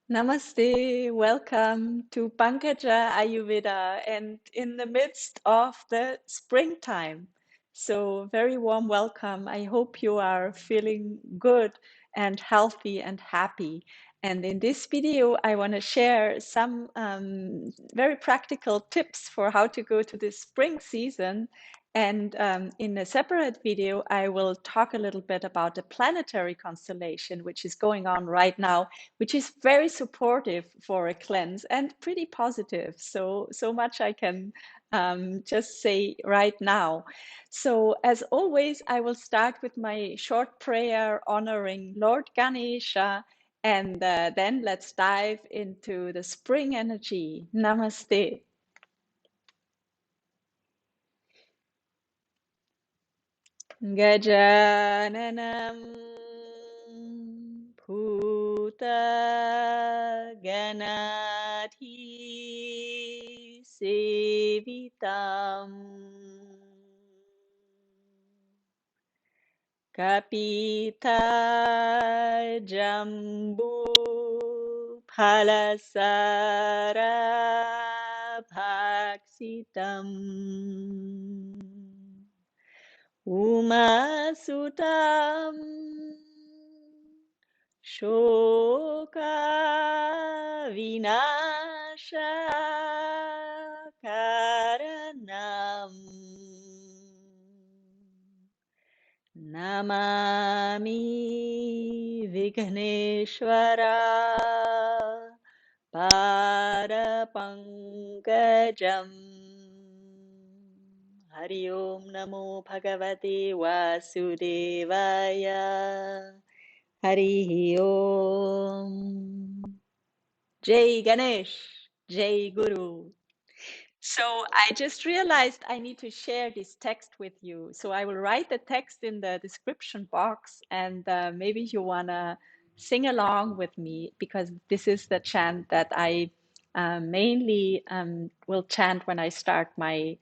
Namaste, welcome to Pankaja Ayurveda and in the midst of the springtime. So, very warm welcome. I hope you are feeling good and healthy and happy. And in this video, I want to share some very practical tips for how to go to the spring season. And in a separate video, I will talk a little bit about the planetary constellation, which is going on right now, which is very supportive for a cleanse and pretty positive. So much I can just say right now. So as always, I will start with my short prayer honoring Lord Ganesha, and then let's dive into the spring energy. Namaste. Gajānanam Bhūta Gaņādhi Sevitam Kapittha Jambū Phalasāra Bhakśitam Umāsutam Śoka Vinasha Karanam Namami Vighneshwara Parapankajam. Hari Om Namo Bhagavate Vasudevaya. Hari Om. Jai Ganesh, Jai Guru. So I just realized I need to share this text with you. So I will write the text in the description box, and maybe you wanna sing along with me, because this is the chant that I mainly will chant when I start my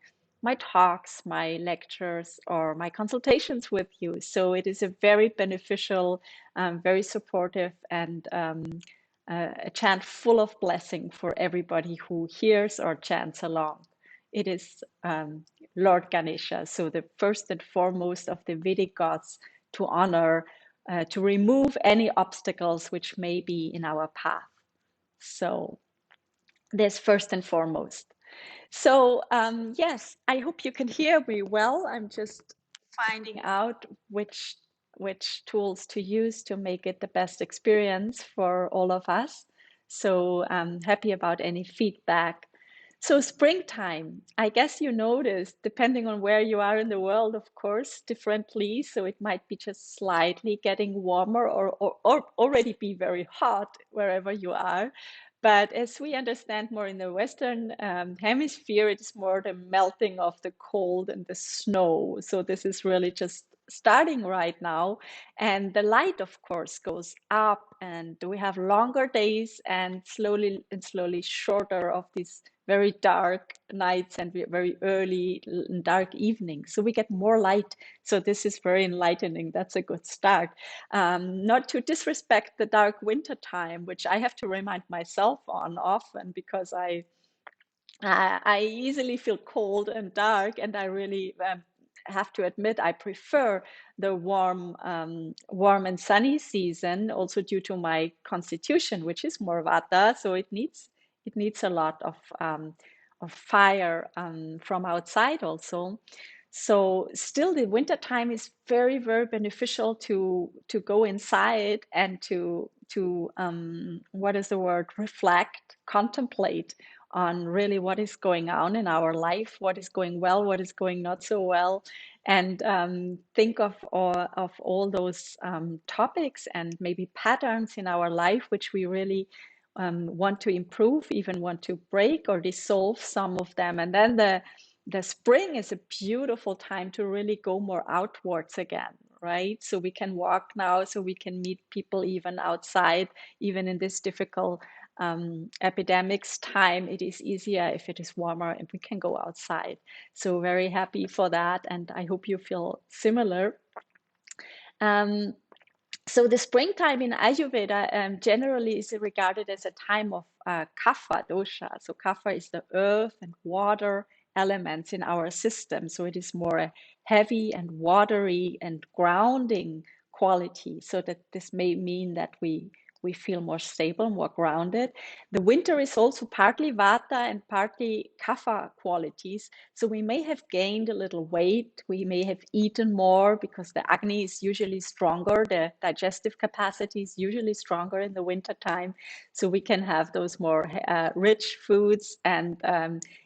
talks, my lectures, or my consultations with you. So it is a very beneficial, very supportive, and a chant full of blessing for everybody who hears or chants along. It is Lord Ganesha, so the first and foremost of the Vedic gods to honor, to remove any obstacles which may be in our path. So this first and foremost. So yes, I hope you can hear me well. I'm just finding out which tools to use to make it the best experience for all of us. So I'm happy about any feedback. So springtime, I guess you noticed, depending on where you are in the world, of course, differently. So it might be just slightly getting warmer, or already be very hot wherever you are. But as we understand more in the Western hemisphere, it is more the melting of the cold and the snow. So this is really just starting right now. And the light, of course, goes up, and we have longer days and slowly shorter of these very dark nights and very early dark evenings. So we get more light. So this is very enlightening. That's a good start. Not to disrespect the dark winter time, which I have to remind myself on often, because I easily feel cold and dark, and I really have to admit I prefer the warm and sunny season, also due to my constitution, which is more vata, so it needs a lot of fire from outside also. So still, the winter time is very beneficial to go inside and to what is the word, reflect, contemplate on really what is going on in our life, what is going well, what is going not so well, and think of all those topics and maybe patterns in our life which we really want to improve, even want to break or dissolve some of them. And then the spring is a beautiful time to really go more outwards again, right? So we can walk now, so we can meet people even outside, even in this difficult epidemics time. It is easier if it is warmer and we can go outside. So very happy for that, and I hope you feel similar. Um, So the springtime in Ayurveda generally is regarded as a time of Kapha dosha. So Kapha is the earth and water elements in our system. So it is more a heavy and watery and grounding quality. So that this may mean that we feel more stable, more grounded. The winter is also partly Vata and partly Kapha qualities. So we may have gained a little weight, we may have eaten more because the Agni is usually stronger, the digestive capacity is usually stronger in the winter time. So we can have those more rich foods and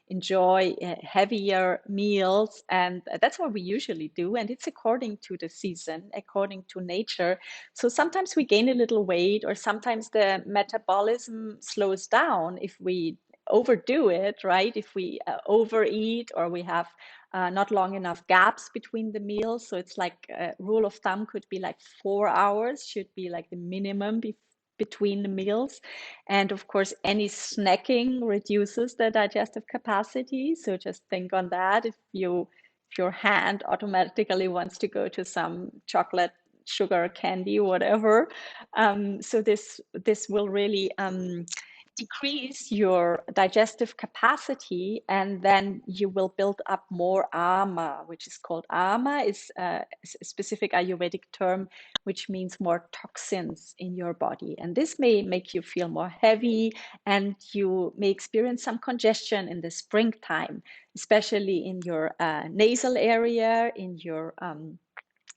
enjoy heavier meals. And that's what we usually do. And it's according to the season, according to nature. So sometimes we gain a little weight, or sometimes the metabolism slows down if we overdo it, right? If we overeat, or we have not long enough gaps between the meals. So it's like a rule of thumb could be like 4 hours should be like the minimum between the meals. And of course, any snacking reduces the digestive capacity. So just think on that. If your hand automatically wants to go to some chocolate, sugar, candy, whatever, so this will really decrease your digestive capacity, and then you will build up more ama, which is called ama, is a specific Ayurvedic term, which means more toxins in your body. And this may make you feel more heavy, and you may experience some congestion in the springtime, especially in your nasal area, in your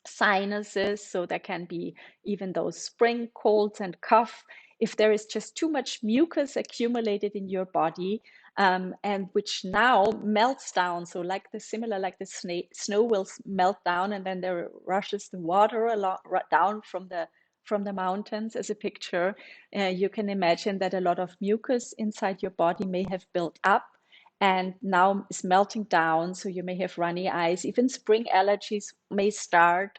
sinuses. So there can be even those spring colds and cough if there is just too much mucus accumulated in your body, and which now melts down. So like the similar like the snow will melt down, and then there rushes the water down from the mountains as a picture. You can imagine that a lot of mucus inside your body may have built up and now is melting down. So you may have runny eyes. Even spring allergies may start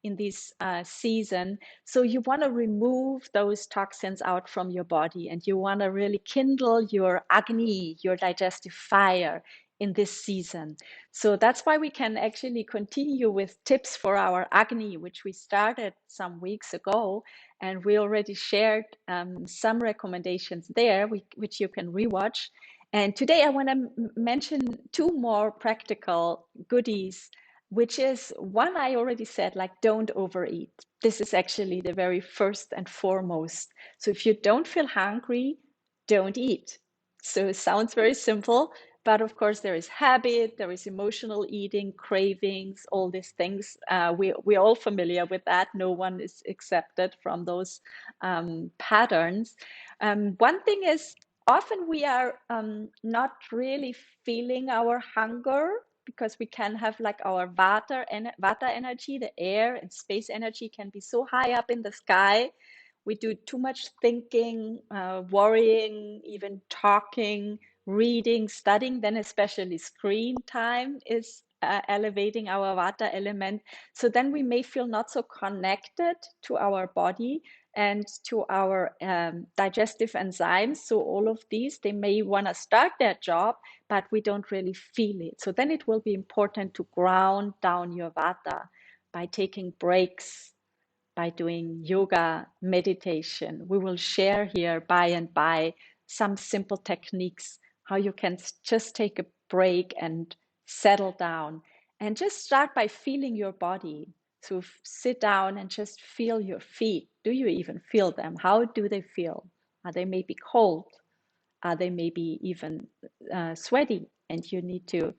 in this season. So you want to remove those toxins out from your body, and you want to really kindle your Agni, your digestive fire, in this season. So that's why we can actually continue with tips for our Agni, which we started some weeks ago. And we already shared some recommendations there, which you can rewatch. And today I want to mention two more practical goodies, which is one I already said, like don't overeat. This is actually the very first and foremost. So if you don't feel hungry, don't eat. So it sounds very simple, but of course there is habit, there is emotional eating, cravings, all these things. We're all familiar with that. No one is accepted from those patterns. One thing is, often we are not really feeling our hunger, because we can have like our vata energy, the air and space energy can be so high up in the sky. We do too much thinking, worrying, even talking, reading, studying, then especially screen time is elevating our vata element. So then we may feel not so connected to our body and to our digestive enzymes. So all of these, they may want to start their job, but we don't really feel it. So then it will be important to ground down your vata by taking breaks, by doing yoga, meditation. We will share here by and by some simple techniques, how you can just take a break and settle down, and just start by feeling your body. So sit down and just feel your feet. Do you even feel them? How do they feel? Are they maybe cold? Are they maybe even sweaty? And you need to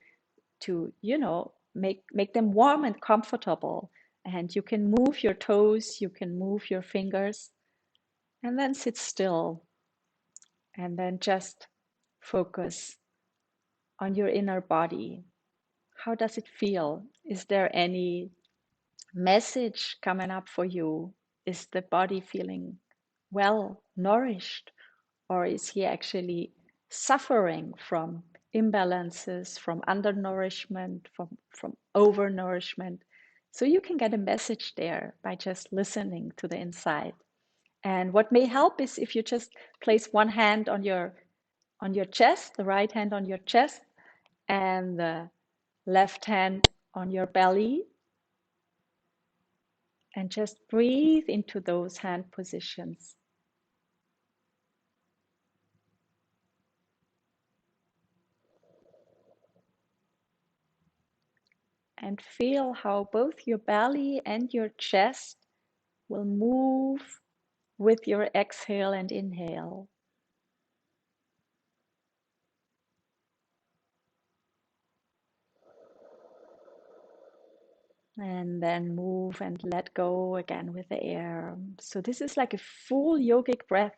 make them warm and comfortable. And you can move your toes, you can move your fingers, and then sit still, and then just focus on your inner body. How does it feel? Is there any message coming up for you? Is the body feeling well nourished, or is he actually suffering from imbalances, from undernourishment, from overnourishment? So you can get a message there by just listening to the inside. And what may help is if you just place one hand on your chest, the right hand on your chest, and the left hand on your belly, And just breathe into those hand positions. And feel how both your belly and your chest will move with your exhale and inhale. And then move and let go again with the air. So this is like a full yogic breath.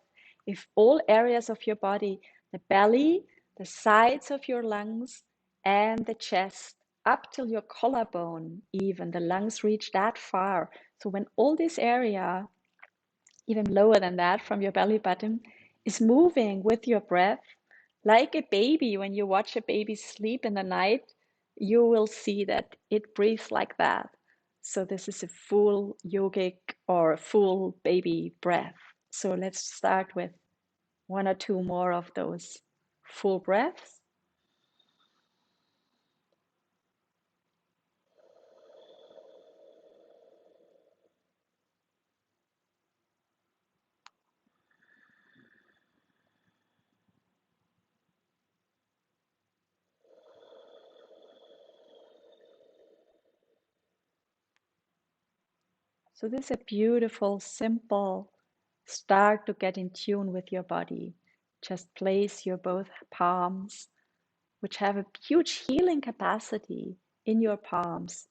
If all areas of your body, the belly, the sides of your lungs, and the chest, up till your collarbone, even the lungs reach that far. So when all this area, even lower than that from your belly button, is moving with your breath, like a baby, when you watch a baby sleep in the night, you will see that it breathes like that. So this is a full yogic or a full baby breath. So let's start with one or two more of those full breaths. So this is a beautiful, simple start to get in tune with your body. Just place your both palms, which have a huge healing capacity, in your palms.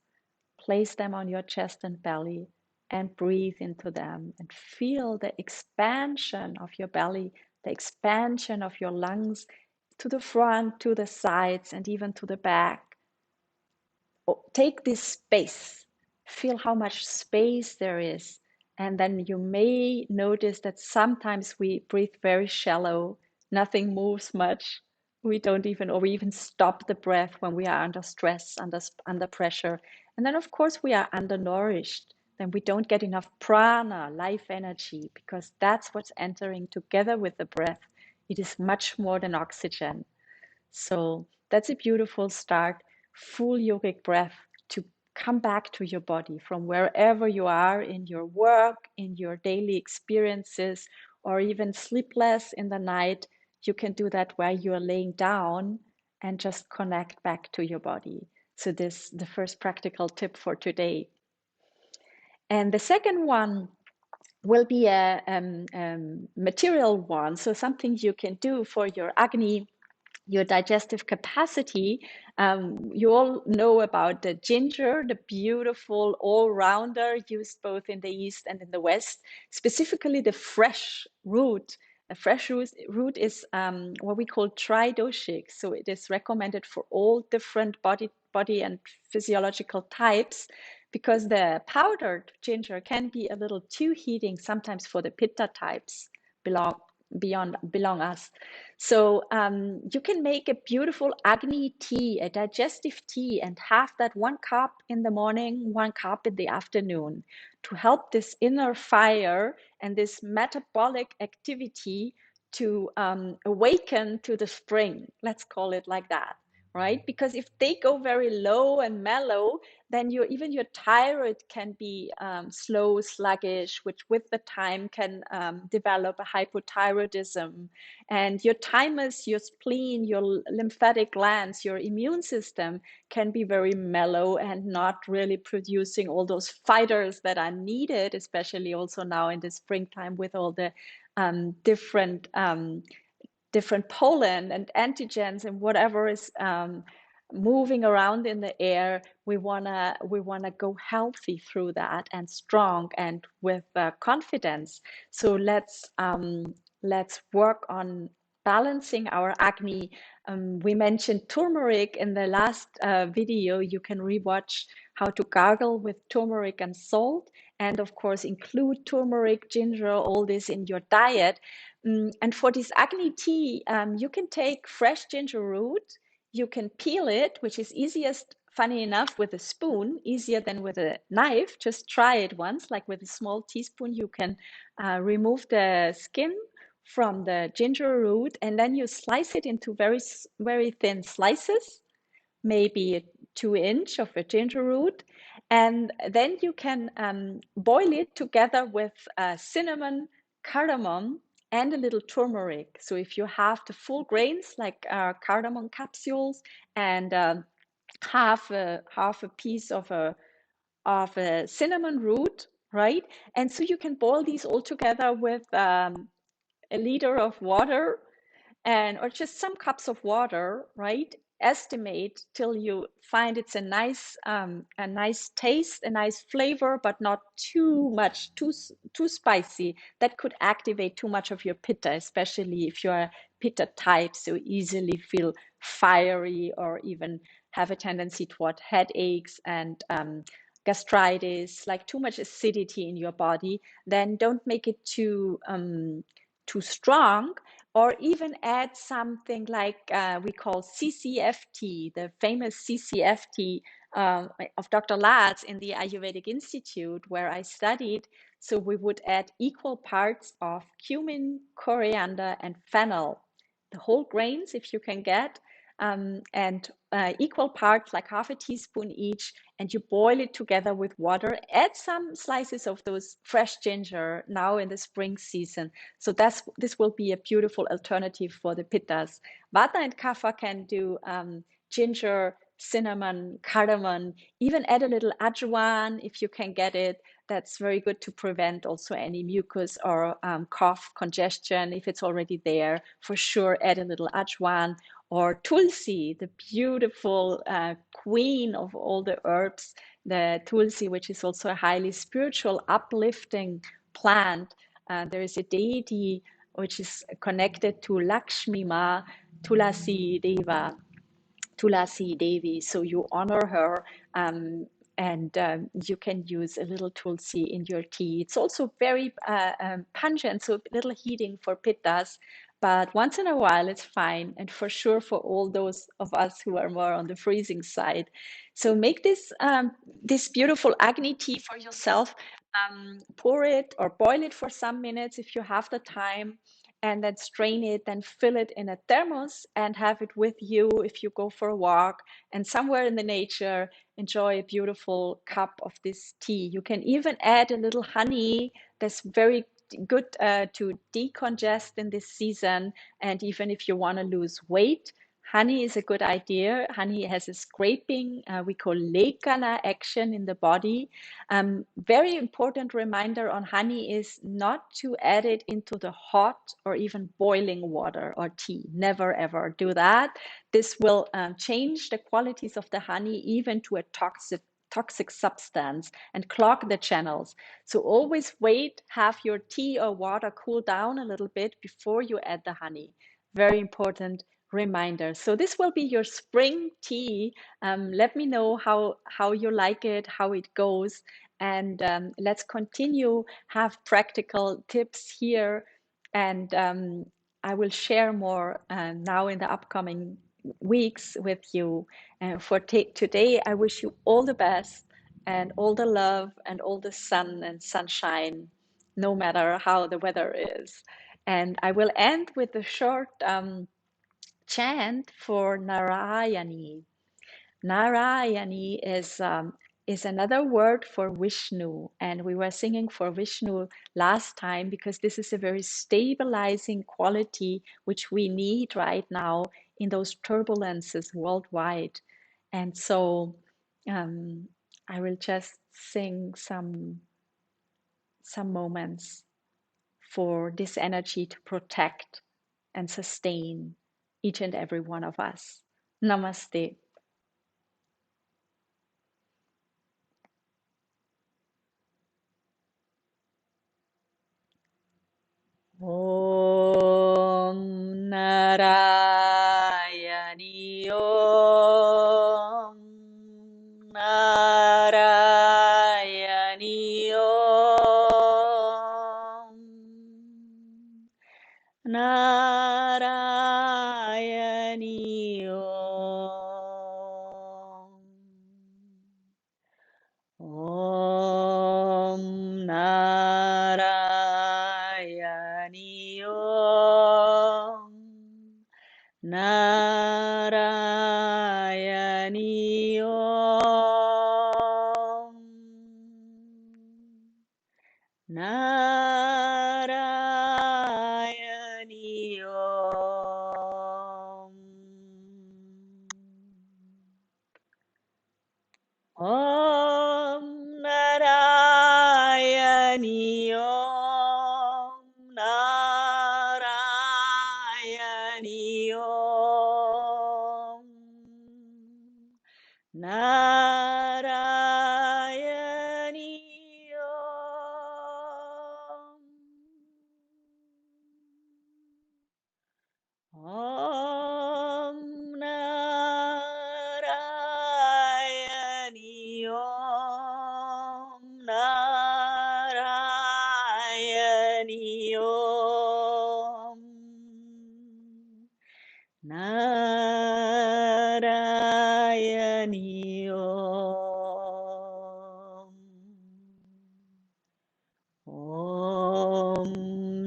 Place them on your chest and belly and breathe into them and feel the expansion of your belly, the expansion of your lungs to the front, to the sides, and even to the back. Take this space, feel how much space there is. And then you may notice that sometimes we breathe very shallow, nothing moves much. We don't even, or we even stop the breath when we are under stress, under pressure. And then, of course, we are undernourished. Then we don't get enough prana, life energy, because that's what's entering together with the breath. It is much more than oxygen. So that's a beautiful start, full yogic breath to come back to your body from wherever you are in your work, in your daily experiences, or even sleepless in the night. You can do that while you're laying down and just connect back to your body. So this is the first practical tip for today. And the second one will be a material one. So something you can do for your Agni, your digestive capacity. You all know about the ginger, the beautiful all-rounder used both in the East and in the West, specifically the fresh root. A fresh root is what we call tridoshic. So it is recommended for all different body and physiological types, because the powdered ginger can be a little too heating sometimes for the Pitta types belong us. So you can make a beautiful Agni tea, a digestive tea, and have that 1 cup in the morning, 1 cup in the afternoon, to help this inner fire and this metabolic activity to awaken to the spring. Let's call it like that, right? Because if they go very low and mellow, then even your thyroid can be slow, sluggish, which with the time can develop a hypothyroidism. And your thymus, your spleen, your lymphatic glands, your immune system can be very mellow and not really producing all those fighters that are needed, especially also now in the springtime with all the different pollen and antigens and whatever is moving around in the air. We wanna go healthy through that and strong and with confidence. So let's work on balancing our Agni. We mentioned turmeric in the last video. You can rewatch how to gargle with turmeric and salt, and of course include turmeric, ginger, all this in your diet. And for this Agni tea, you can take fresh ginger root, you can peel it, which is easiest, funny enough, with a spoon, easier than with a knife. Just try it once, like with a small teaspoon, you can remove the skin from the ginger root, and then you slice it into very, very thin slices, maybe 2 inch of a ginger root. And then you can boil it together with cinnamon, cardamom, and a little turmeric. So if you have the full grains like cardamom capsules and half a piece of a cinnamon root, right? And so you can boil these all together with a liter of water and or just some cups of water, right? Estimate till you find it's a nice taste, a nice flavor, but not too much, too spicy. That could activate too much of your pitta, especially if you're a pitta type, so easily feel fiery or even have a tendency toward headaches and gastritis, like too much acidity in your body. Then don't make it too strong, or even add something like we call CCFT, the famous CCFT of Dr. Latz in the Ayurvedic Institute where I studied. So we would add equal parts of cumin, coriander, and fennel, the whole grains if you can get, and equal parts, like half a teaspoon each, and you boil it together with water. Add some slices of those fresh ginger now in the spring season. So this will be a beautiful alternative for the pittas. Vata and Kapha can do ginger, cinnamon, cardamom, even add a little ajwan if you can get it. That's very good to prevent also any mucus or cough, congestion. If it's already there, for sure add a little ajwan, or tulsi, the beautiful queen of all the herbs, the tulsi, which is also a highly spiritual, uplifting plant. There is a deity which is connected to Lakshmi Ma, Tulasi Deva, Tulasi Devi. So you honor her, and you can use a little tulsi in your tea. It's also very pungent, so a little heating for pittas. But once in a while, it's fine, and for sure for all those of us who are more on the freezing side. So make this beautiful Agni tea for yourself. Pour it or boil it for some minutes if you have the time, and then strain it, then fill it in a thermos and have it with you if you go for a walk and somewhere in the nature. Enjoy a beautiful cup of this tea. You can even add a little honey. That's very good to decongest in this season. And even if you want to lose weight, honey is a good idea. Honey has a scraping, we call lekhana action in the body. Very important reminder on honey is not to add it into the hot or even boiling water or tea. Never ever do that. This will change the qualities of the honey even to a toxic substance and clog the channels. So always wait, have your tea or water cool down a little bit before you add the honey. Very important reminder. So this will be your spring tea. Let me know how you like it, how it goes, and let's continue, have practical tips here, and I will share more now in the upcoming weeks with you. For today, I wish you all the best and all the love and all the sun and sunshine, no matter how the weather is. And I will end with a short chant for Nārāyani. Nārāyani is another word for Vishnu, and we were singing for Vishnu last time because this is a very stabilizing quality which we need right now in those turbulences worldwide. And so I will just sing some moments for this energy to protect and sustain each and every one of us. Namaste. Om Nārāyani Om Nārāyani Om Nārāyani Om Om Nārāyani Om Nārāyani Om Om Nārāyani, Om Nārāyani, Om Nārāyani, Om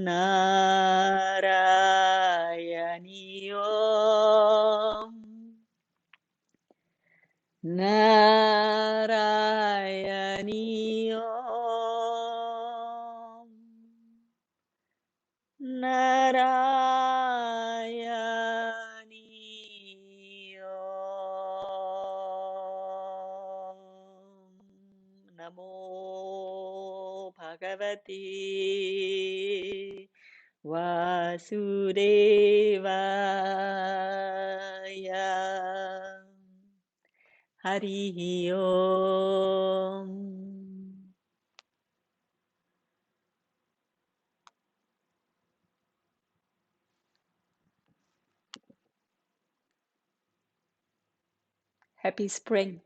Nārāyani, Om Nārāyani, Om Nārāyani, Om Namo Bhagavate Vasudevaya. Hari Om. Happy spring.